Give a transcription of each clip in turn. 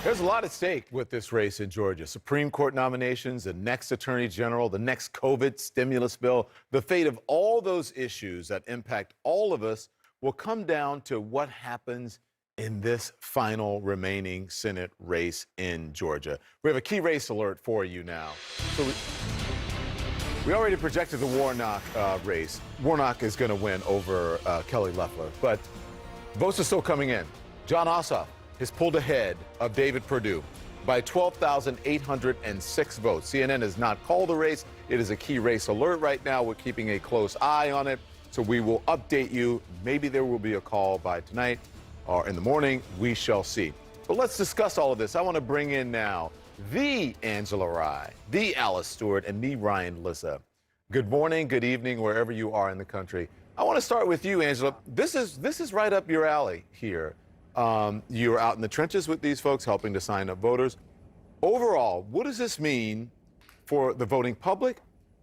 There's a lot at stake with this race in Georgia. Supreme Court nominations, the next Attorney General, the next COVID stimulus bill. The fate of all those issues that impact all of us will come down to what happens in this final remaining Senate race in Georgia. We have a key race alert for you now. So we already projected the Warnock race. Warnock is going to win over Kelly Loeffler, but votes are still coming in. Jon Ossoff has pulled ahead of David Perdue by 12,806 votes. CNN has not called the race. It is a key race alert right now. We're keeping a close eye on it, so we will update you. Maybe there will be a call by tonight or in the morning. We shall see. But let's discuss all of this. I want to bring in now the Angela Rye, the Alice Stewart, and the Ryan Lissa. Good morning, good evening, wherever you are in the country. I want to start with you, Angela. This is right up your alley here. You're out in the trenches with these folks, helping to sign up voters. Overall, what does this mean for the voting public,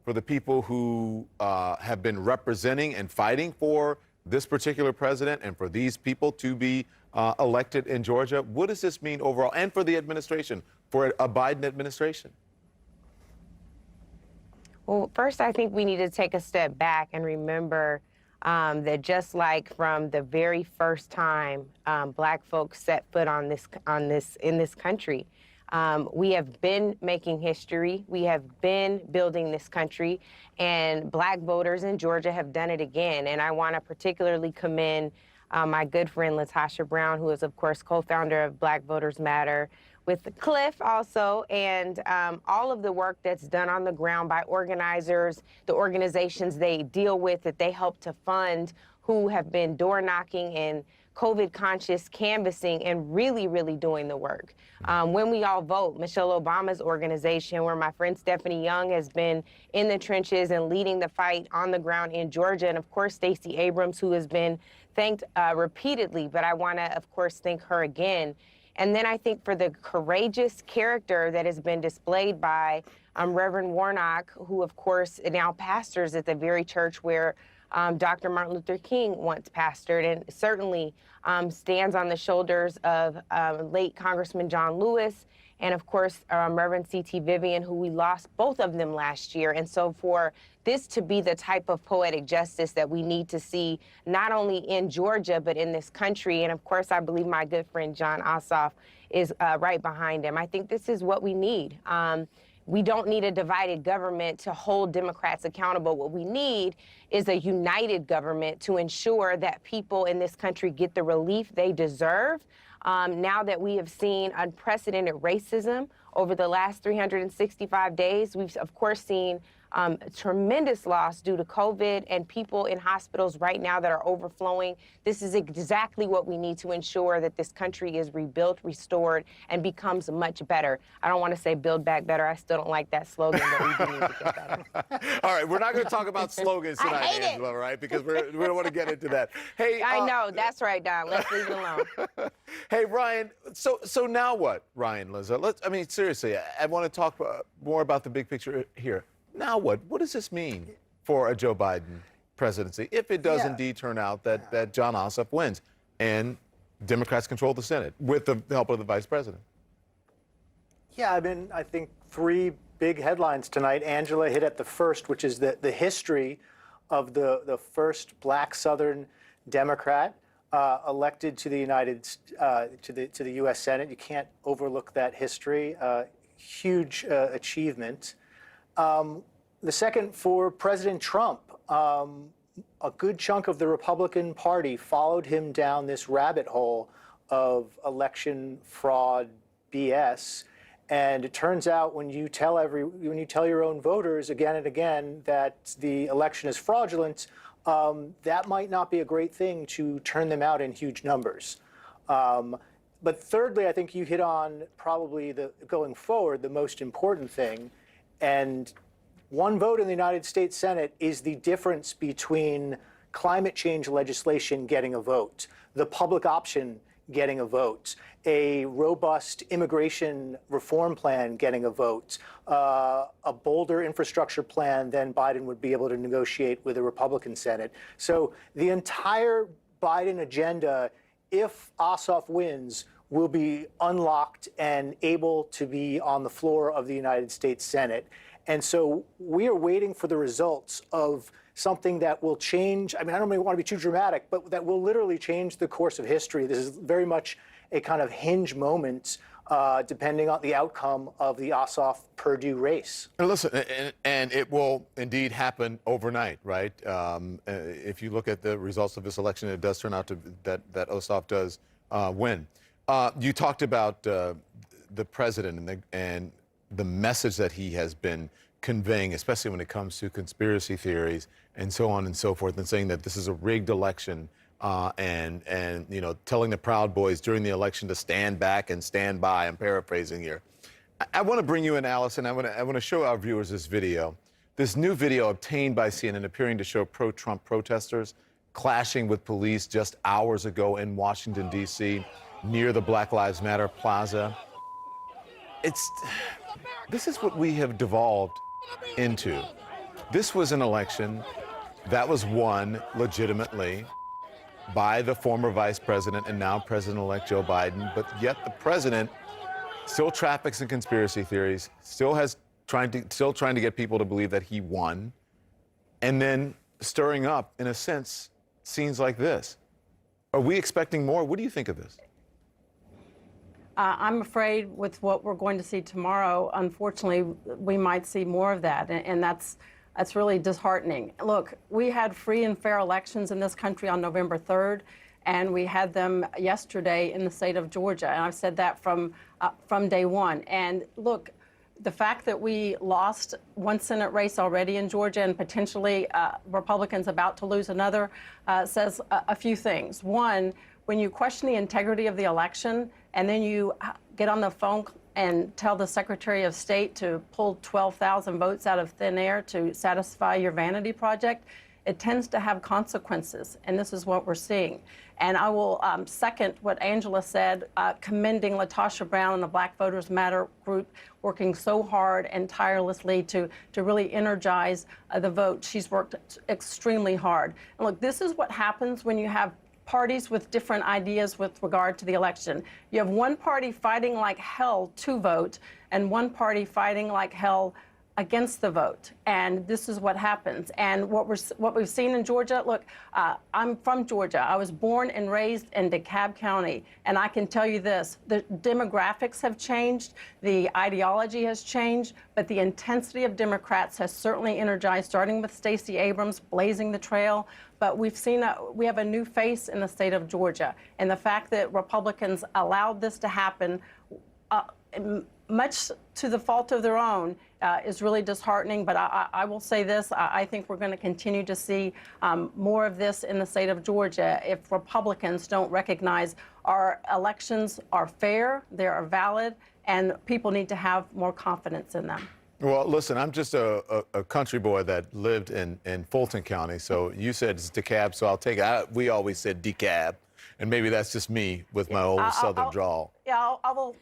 for the people who have been representing and fighting for this particular president, and for these people to be elected in Georgia? What does this mean overall, and for the administration, for a Biden administration? Well, first, I think we need to take a step back and remember that just like from the very first time Black folks set foot in this country, we have been making history. We have been building this country, and Black voters in Georgia have done it again. And I want to particularly commend my good friend LaTosha Brown, who is, of course, co-founder of Black Voters Matter, with Cliff also, and all of the work that's done on the ground by organizers, the organizations they deal with, that they help to fund, who have been door knocking and COVID conscious canvassing and really, really doing the work. When We All Vote, Michelle Obama's organization, where my friend Stephanie Young has been in the trenches and leading the fight on the ground in Georgia, and of course Stacey Abrams, who has been thanked repeatedly, but I want to, of course, thank her again. And then I think for the courageous character that has been displayed by Reverend Warnock, who, of course, now pastors at the very church where Dr. Martin Luther King once pastored, and certainly stands on the shoulders of late Congressman John Lewis, and of course, Reverend C.T. Vivian, who we lost both of them last year. And so for this to be the type of poetic justice that we need to see, not only in Georgia, but in this country, and of course, I believe my good friend Jon Ossoff is right behind him. I think this is what we need. We don't need a divided government to hold Democrats accountable. What we need is a united government to ensure that people in this country get the relief they deserve. Now that we have seen unprecedented racism over the last 365 days, we've, of course, seen tremendous loss due to COVID and people in hospitals right now that are overflowing. This is exactly what we need to ensure that this country is rebuilt, restored, and becomes much better. I don't want to say build back better. I still don't like that slogan, but we do need to get better. All right, we're not going to talk about slogans tonight, Angela, right? Because we don't want to get into that. Hey, I know, that's right, Don. Let's leave it alone. Hey, Ryan, so now what, Ryan, Lizza? I mean, seriously, I want to talk more about the big picture here. Now what? What does this mean for a Joe Biden presidency if it does indeed turn out that Jon Ossoff wins and Democrats control the Senate with the help of the vice president? Yeah, I mean, I think three big headlines tonight. Angela hit at the first, which is the history of the first Black Southern Democrat elected to the to the U.S. Senate. You can't overlook that history. Huge achievement. The second, for President Trump, a good chunk of the Republican Party followed him down this rabbit hole of election fraud BS. And it turns out when you tell your own voters again and again that the election is fraudulent, that might not be a great thing to turn them out in huge numbers. But thirdly, I think you hit on probably going forward, the most important thing. And one vote in the United States Senate is the difference between climate change legislation getting a vote, the public option getting a vote, a robust immigration reform plan getting a vote, a bolder infrastructure plan than Biden would be able to negotiate with a Republican Senate. So the entire Biden agenda, if Ossoff wins, will be unlocked and able to be on the floor of the United States Senate. And so we are waiting for the results of something that will change. I mean, I don't want to be too dramatic, but that will literally change the course of history. This is very much a kind of hinge moment, depending on the outcome of the Ossoff-Perdue race. Now listen, and it will indeed happen overnight, right? If you look at the results of this election, it does turn out to that Ossoff does win. You talked about the president and the message that he has been conveying, especially when it comes to conspiracy theories and so on and so forth, and saying that this is a rigged election, and you know, telling the Proud Boys during the election to stand back and stand by. I'm paraphrasing here. I want to bring you in, Allison. I want to show our viewers this video. This new video obtained by CNN appearing to show pro-Trump protesters clashing with police just hours ago in Washington, D.C., near the Black Lives Matter Plaza. This is what we have devolved into. This was an election that was won legitimately by the former vice president and now President-elect Joe Biden, but yet the president still traffics in conspiracy theories, still trying to get people to believe that he won, and then stirring up, in a sense, scenes like this. Are we expecting more? What do you think of this? I'm afraid with what we're going to see tomorrow, unfortunately, we might see more of that, and that's really disheartening. Look, we had free and fair elections in this country on November 3rd, and we had them yesterday in the state of Georgia, and I've said that from day one. And look, the fact that we lost one Senate race already in Georgia and potentially Republicans about to lose another says a few things. One, when you question the integrity of the election and then you get on the phone and tell the Secretary of State to pull 12,000 votes out of thin air to satisfy your vanity project, it tends to have consequences, and this is what we're seeing. And I will second what Angela said, commending LaTosha Brown and the Black Voters Matter group working so hard and tirelessly to really energize the vote. She's worked extremely hard. And look, this is what happens when you have parties with different ideas with regard to the election. You have one party fighting like hell to vote and one party fighting like hell against the vote, and this is what happens. And what we've seen in Georgia, look, I'm from Georgia. I was born and raised in DeKalb County, and I can tell you this, the demographics have changed, the ideology has changed, but the intensity of Democrats has certainly energized, starting with Stacey Abrams blazing the trail. But we have a new face in the state of Georgia, and the fact that Republicans allowed this to happen, much to the fault of their own, is really disheartening. But I will say this, I think we're going to continue to see more of this in the state of Georgia if Republicans don't recognize our elections are fair, they are valid, and people need to have more confidence in them. Well, listen, I'm just a country boy that lived in Fulton County, so you said it's DeKalb, so I'll take it. We always said DeKalb, and maybe that's just me with my old Southern drawl. Yeah, I will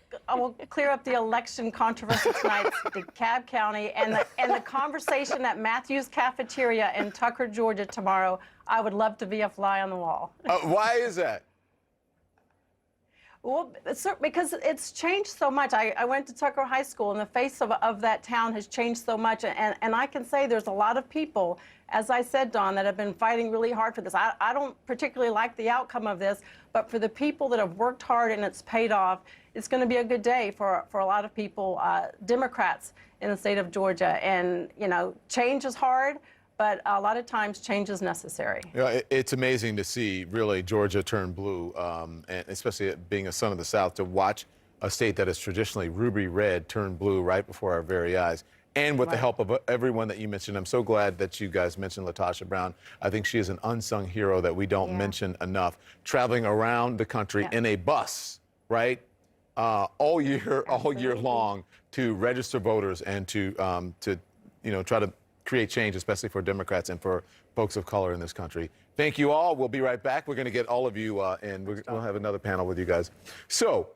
clear up the election controversy tonight. DeKalb County and the conversation at Matthew's Cafeteria in Tucker, Georgia tomorrow. I would love to be a fly on the wall. Why is that? Well, because it's changed so much. I went to Tucker High School, and the face of that town has changed so much. And I can say there's a lot of people, as I said, Dawn, that have been fighting really hard for this. I don't particularly like the outcome of this, but for the people that have worked hard and it's paid off, it's going to be a good day for a lot of people, Democrats in the state of Georgia. And, you know, change is hard, but a lot of times change is necessary. Yeah, it's amazing to see, really, Georgia turn blue, and especially being a son of the South, to watch a state that is traditionally ruby red turn blue right before our very eyes. And with the help of everyone that you mentioned. I'm so glad that you guys mentioned LaTosha Brown. I think she is an unsung hero that we don't mention enough, traveling around the country in a bus, right, all year long to register voters and to you know, try to create change, especially for Democrats and for folks of color in this country. Thank you all. We'll be right back. We're going to get all of you in. We'll have another panel with you guys. So